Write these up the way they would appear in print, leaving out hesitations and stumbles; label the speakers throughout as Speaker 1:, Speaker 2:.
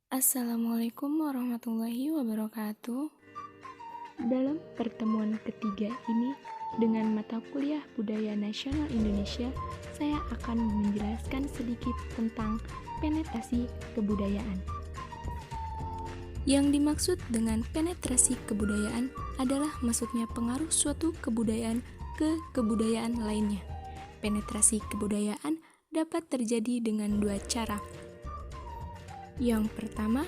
Speaker 1: Assalamualaikum warahmatullahi wabarakatuh. Dalam pertemuan ketiga ini, dengan mata kuliah Budaya Nasional Indonesia, saya akan menjelaskan sedikit tentang penetrasi kebudayaan. Yang dimaksud dengan penetrasi kebudayaan adalah masuknya pengaruh suatu kebudayaan ke kebudayaan lainnya. Penetrasi kebudayaan dapat terjadi dengan dua cara. Yang pertama,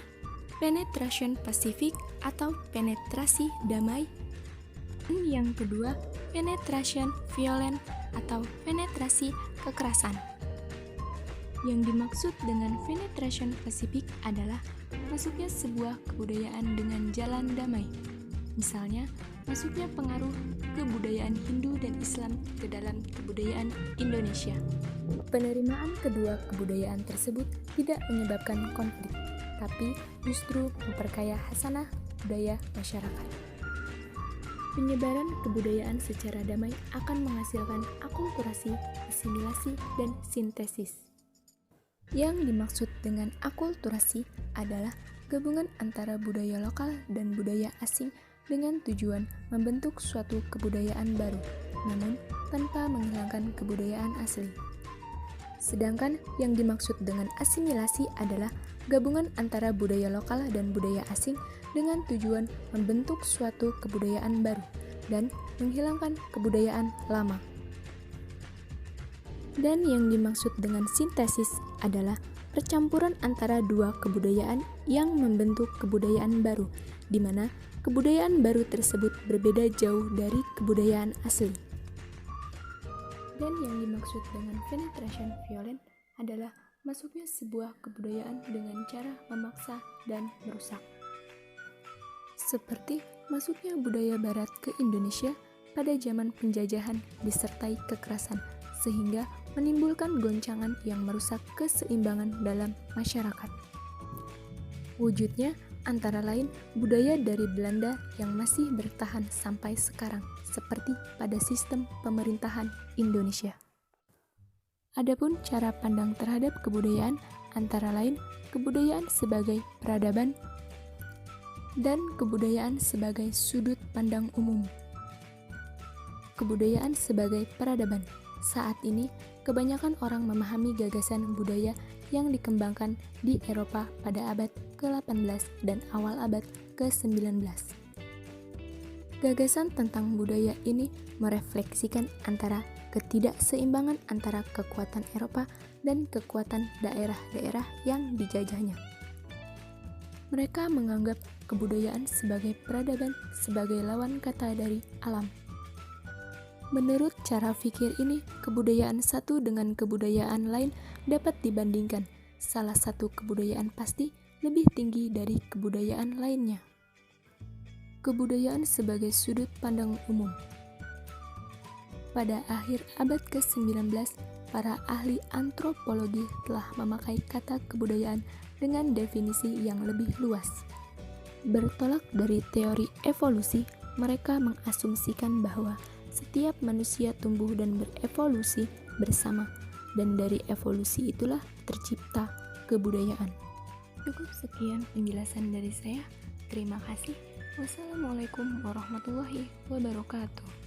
Speaker 1: penetration pasifik atau penetrasi damai. Dan yang kedua, penetration violent atau penetrasi kekerasan. Yang dimaksud dengan penetration pasifik adalah masuknya sebuah kebudayaan dengan jalan damai. Misalnya, masuknya pengaruh kebudayaan Hindu dan Islam ke dalam kebudayaan Indonesia. Penerimaan kedua kebudayaan tersebut tidak menyebabkan konflik, tapi justru memperkaya khasanah budaya masyarakat. Penyebaran kebudayaan secara damai akan menghasilkan akulturasi, asimilasi, dan sintesis. Yang dimaksud dengan akulturasi adalah gabungan antara budaya lokal dan budaya asing dengan tujuan membentuk suatu kebudayaan baru, namun tanpa menghilangkan kebudayaan asli. Sedangkan yang dimaksud dengan asimilasi adalah gabungan antara budaya lokal dan budaya asing dengan tujuan membentuk suatu kebudayaan baru dan menghilangkan kebudayaan lama. Dan yang dimaksud dengan sintesis adalah percampuran antara dua kebudayaan yang membentuk kebudayaan baru, di mana kebudayaan baru tersebut berbeda jauh dari kebudayaan asli. Dan yang dimaksud dengan penetration violent adalah masuknya sebuah kebudayaan dengan cara memaksa dan merusak. Seperti masuknya budaya barat ke Indonesia pada zaman penjajahan disertai kekerasan, sehingga menimbulkan goncangan yang merusak keseimbangan dalam masyarakat. Wujudnya antara lain budaya dari Belanda yang masih bertahan sampai sekarang, seperti pada sistem pemerintahan Indonesia. Adapun cara pandang terhadap kebudayaan antara lain kebudayaan sebagai peradaban dan kebudayaan sebagai sudut pandang umum. Kebudayaan sebagai peradaban. Saat ini, kebanyakan orang memahami gagasan budaya yang dikembangkan di Eropa pada abad ke-18 dan awal abad ke-19. Gagasan tentang budaya ini merefleksikan antara ketidakseimbangan antara kekuatan Eropa dan kekuatan daerah-daerah yang dijajahnya. Mereka menganggap kebudayaan sebagai peradaban sebagai lawan kata dari alam. Menurut cara pikir ini, kebudayaan satu dengan kebudayaan lain dapat dibandingkan. Salah satu kebudayaan pasti lebih tinggi dari kebudayaan lainnya. Kebudayaan sebagai sudut pandang umum. Pada akhir abad ke-19, para ahli antropologi telah memakai kata kebudayaan dengan definisi yang lebih luas. Bertolak dari teori evolusi, mereka mengasumsikan bahwa setiap manusia tumbuh dan berevolusi bersama, dan dari evolusi itulah tercipta kebudayaan. Cukup sekian penjelasan dari saya. Terima kasih. Wassalamualaikum warahmatullahi wabarakatuh.